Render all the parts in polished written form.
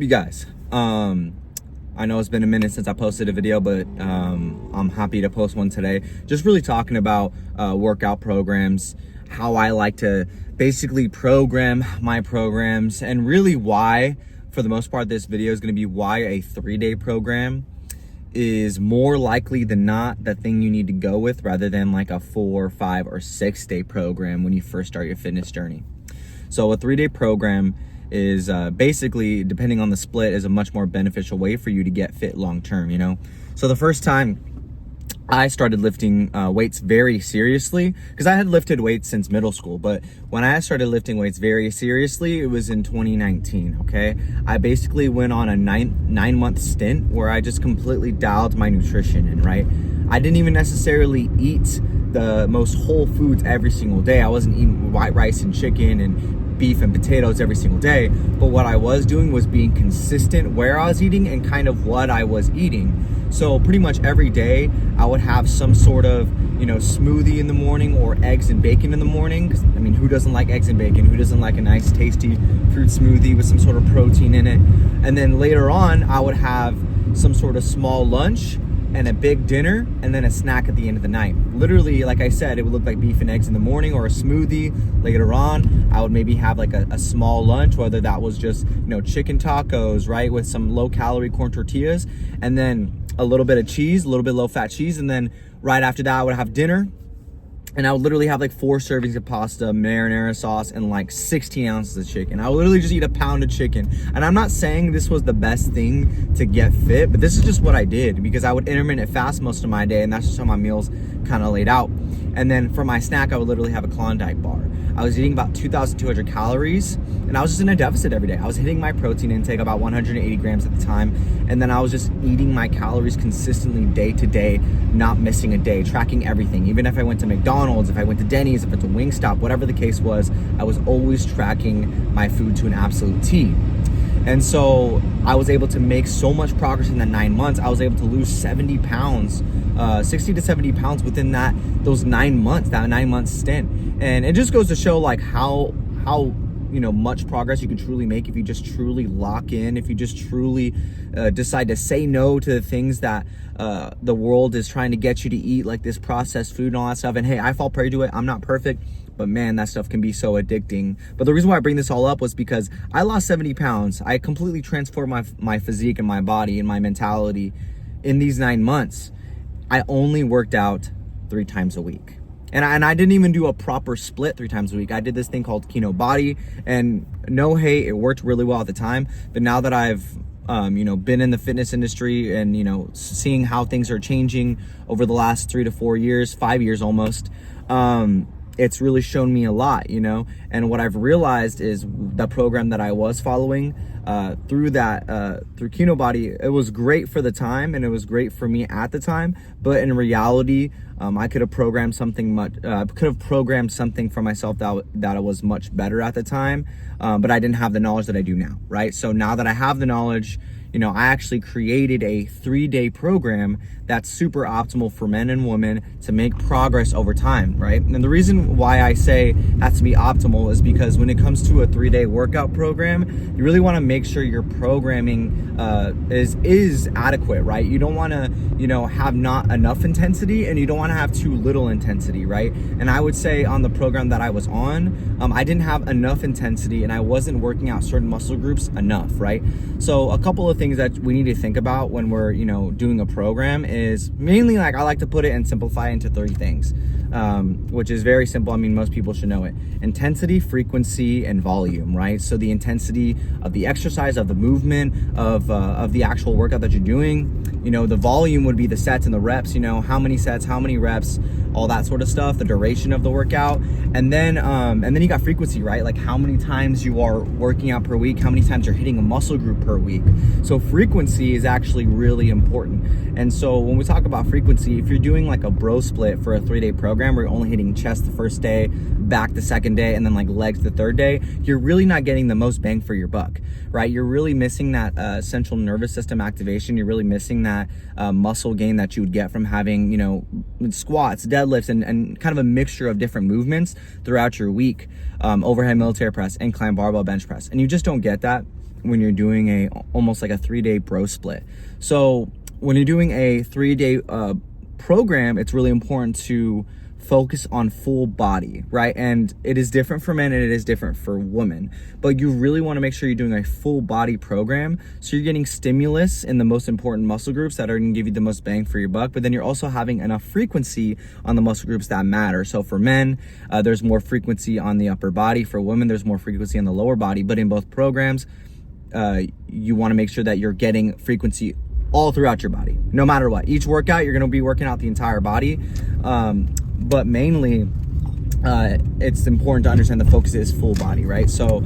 You guys, I know it's been a minute since I posted a video, but I'm happy to post one today. Just really talking about workout programs, how I like to basically program my programs, and really why, for the most part, this video is going to be why a 3-day program is more likely than not the thing you need to go with rather than like a 4, 5, or 6-day program when you first start your fitness journey. So a 3-day program is basically, depending on the split, is a much more beneficial way for you to get fit long term, you know? So the first time I started lifting weights very seriously, because I had lifted weights since middle school, but when I started lifting weights very seriously, it was in 2019, okay? I basically went on a nine-month stint where I just completely dialed my nutrition in, right? I didn't even necessarily eat the most whole foods every single day. I wasn't eating white rice and chicken and beef and potatoes every single day, but what I was doing was being consistent where I was eating and kind of what I was eating. So pretty much every day I would have some sort of, smoothie in the morning or eggs and bacon in the morning. 'Cause, I mean, who doesn't like eggs and bacon? Who doesn't like a nice tasty fruit smoothie with some sort of protein in it? And then later on I would have some sort of small lunch and a big dinner, and then a snack at the end of the night. Literally, like I said, it would look like beef and eggs in the morning or a smoothie. Later on, I would maybe have like a small lunch, whether that was just, chicken tacos, right, with some low-calorie corn tortillas, and then a little bit of cheese, a little bit low-fat cheese, and then right after that, I would have dinner, and I would literally have like 4 servings of pasta, marinara sauce, and like 16 ounces of chicken. I would literally just eat a pound of chicken. And I'm not saying this was the best thing to get fit, but this is just what I did because I would intermittent fast most of my day, and that's just how my meals kind of laid out. And then for my snack, I would literally have a Klondike bar. I was eating about 2,200 calories, and I was just in a deficit every day. I was hitting my protein intake about 180 grams at the time, and then I was just eating my calories consistently day to day, not missing a day, tracking everything. Even if I went to McDonald's, if I went to Denny's, if I went to Wingstop, whatever the case was, I was always tracking my food to an absolute T. And so I was able to make so much progress in that 9 months. I was able to lose 70 pounds, 60 to 70 pounds within those 9 months, that 9-month stint. And it just goes to show like how much progress you can truly make if you just truly lock in, if you just truly decide to say no to the things that the world is trying to get you to eat, like this processed food and all that stuff. And hey, I fall prey to it. I'm not perfect, but man, that stuff can be so addicting. But the reason why I bring this all up was because I lost 70 pounds. I completely transformed my physique and my body and my mentality in these 9 months. I only worked out 3 times a week. And I didn't even do a proper split 3 times a week. I did this thing called Kino Body, and no hate, it worked really well at the time. But now that I've been in the fitness industry and, seeing how things are changing over the last 3 to 4 years, 5 years almost, it's really shown me a lot, and what I've realized is the program that I was following through Kino Body, it was great for the time and it was great for me at the time, but in reality, I could have programmed something for myself that was much better at the time, but I didn't have the knowledge that I do now, right? So now that I have the knowledge, I actually created a 3-day program that's super optimal for men and women to make progress over time, right? And the reason why I say that's to be optimal is because when it comes to a 3-day workout program, you really want to make sure your programming is adequate, right? You don't want to, have not enough intensity, and you don't want to have too little intensity, right? And I would say on the program that I was on, I didn't have enough intensity, and I wasn't working out certain muscle groups enough, right? So a couple of things that we need to think about when we're, doing a program is mainly, like, I like to put it and simplify it into 3 things, which is very simple. I mean, most people should know it. Intensity, frequency, and volume, right? So the intensity of the exercise, of the movement, of the actual workout that you're doing. The volume would be the sets and the reps, how many sets, how many reps, all that sort of stuff, the duration of the workout. And then you got frequency, right? Like how many times you are working out per week, how many times you're hitting a muscle group per week. So frequency is actually really important. And so when we talk about frequency, if you're doing like a bro split for a 3-day program where you're only hitting chest the first day, back the second day, and then like legs the third day, you're really not getting the most bang for your buck, right? You're really missing that central nervous system activation. You're really missing that muscle gain that you would get from having, squats, deadlifts, and kind of a mixture of different movements throughout your week, overhead military press, incline barbell bench press. And you just don't get that when you're doing almost like a 3-day bro split. So when you're doing a 3-day program, it's really important to focus on full body, right? And it is different for men and it is different for women, but you really want to make sure you're doing a full body program, so you're getting stimulus in the most important muscle groups that are going to give you the most bang for your buck, but then you're also having enough frequency on the muscle groups that matter. So for men, there's more frequency on the upper body. For women, there's more frequency on the lower body. But in both programs, you want to make sure that you're getting frequency all throughout your body, no matter what. Each workout, you're going to be working out the entire body. But mainly, it's important to understand the focus is full body, right? So,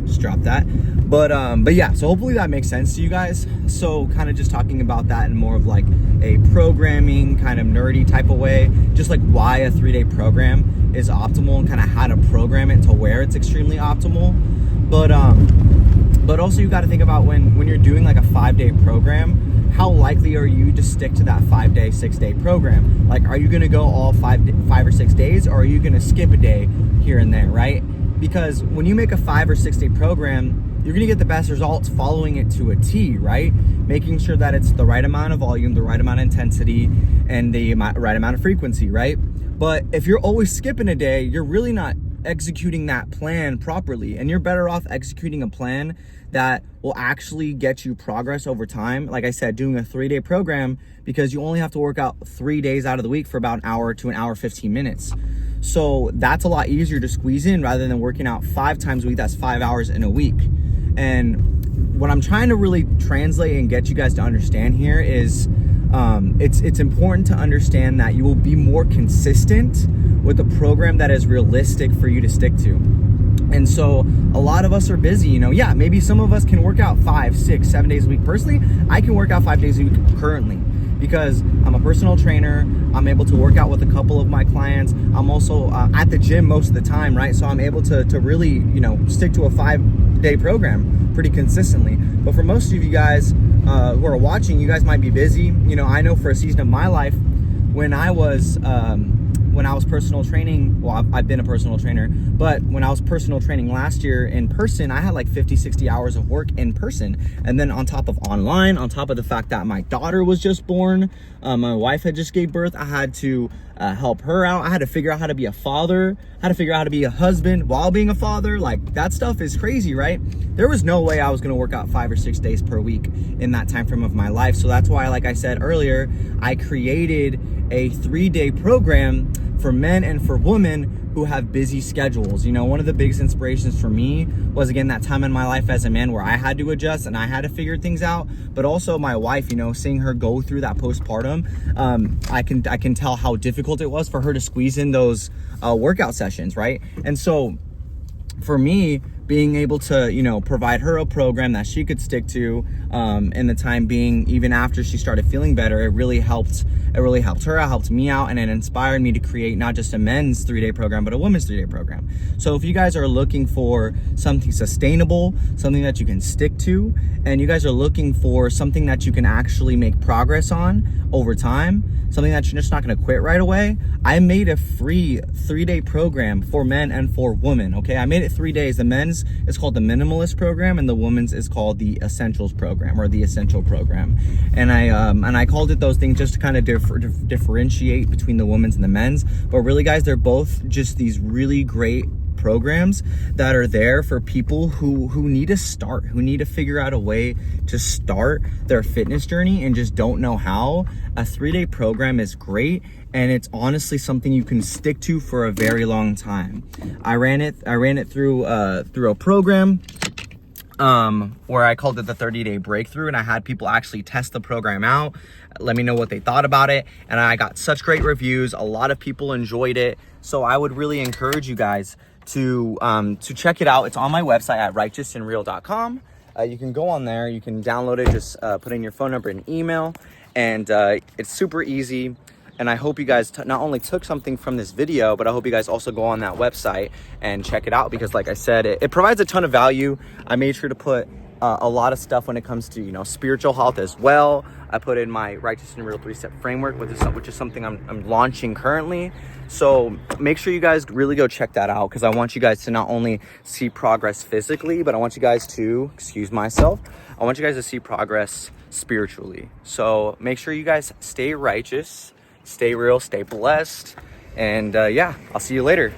just drop that. But yeah, so hopefully that makes sense to you guys. So kind of just talking about that in more of like a programming kind of nerdy type of way, just like why a 3-day program is optimal and kind of how to program it to where it's extremely optimal. But also you got to think about when you're doing like a 5-day program, how likely are you to stick to that 5-day, 6-day program? Like, are you going to go all 5 or 6 days, or are you going to skip a day here and there, right? Because when you make a 5 or 6-day program, you're going to get the best results following it to a T, right? Making sure that it's the right amount of volume, the right amount of intensity, and the right amount of frequency, right? But if you're always skipping a day, you're really not executing that plan properly, and you're better off executing a plan that will actually get you progress over time. Like I said, doing a 3-day program, because you only have to work out 3 days out of the week for about an hour to an hour 15 minutes. So that's a lot easier to squeeze in rather than working out 5 times a week. That's 5 hours in a week. And what I'm trying to really translate and get you guys to understand here is it's important to understand that you will be more consistent with a program that is realistic for you to stick to. And so a lot of us are busy, yeah, maybe some of us can work out 5, 6, 7 days a week. Personally, I can work out 5 days a week currently because I'm a personal trainer. I'm able to work out with a couple of my clients. I'm also at the gym most of the time, right? So I'm able to really, stick to a 5-day program pretty consistently. But for most of you guys who are watching, you guys might be busy. I know for a season of my life, when I was personal training, well, I've been a personal trainer, but when I was personal training last year in person, I had like 50, 60 hours of work in person. And then on top of online, on top of the fact that my daughter was just born, my wife had just gave birth, I had to help her out. I had to figure out how to be a father, how to figure out how to be a husband while being a father. Like, that stuff is crazy, right? There was no way I was going to work out 5 or 6 days per week in that time frame of my life. So that's why, like I said earlier, I created a 3-day program for men and for women who have busy schedules. One of the biggest inspirations for me was, again, that time in my life as a man where I had to adjust and I had to figure things out, but also my wife, seeing her go through that postpartum, I can tell how difficult it was for her to squeeze in those workout sessions, right? And so for me, being able to, provide her a program that she could stick to in the time being, even after she started feeling better, it really helped her, it helped me out, and it inspired me to create not just a men's 3-day program, but a women's 3-day program. So if you guys are looking for something sustainable, something that you can stick to, and you guys are looking for something that you can actually make progress on over time, something that you're just not going to quit right away, I made a free 3-day program for men and for women. Okay, I made it 3 days. The men's is called the Minimalist Program, and the women's is called the Essentials Program, or the Essential Program. And I called it those things just to kind of differentiate between the women's and the men's. But really, guys, they're both just these really great programs that are there for people who need to start, who need to figure out a way to start their fitness journey and just don't know how. A 3-day program is great, and it's honestly something you can stick to for a very long time. I ran it through a program where I called it the 30-day breakthrough, and I had people actually test the program out, let me know what they thought about it, and I got such great reviews. A lot of people enjoyed it, so I would really encourage you guys to check it out. It's on my website at righteousandreal.com. You can go on there, you can download it, just put in your phone number and email, and it's super easy. And I hope you guys not only took something from this video, but I hope you guys also go on that website and check it out, because like I said, it provides a ton of value. I made sure to put a lot of stuff when it comes to, you know, spiritual health as well. I put in my Righteous and Real 3-step framework, which is something I'm launching currently. So make sure you guys really go check that out, because I want you guys to not only see progress physically, but I want you guys to, excuse myself, I want you guys to see progress spiritually. So make sure you guys stay righteous, stay real, stay blessed, and yeah, I'll see you later.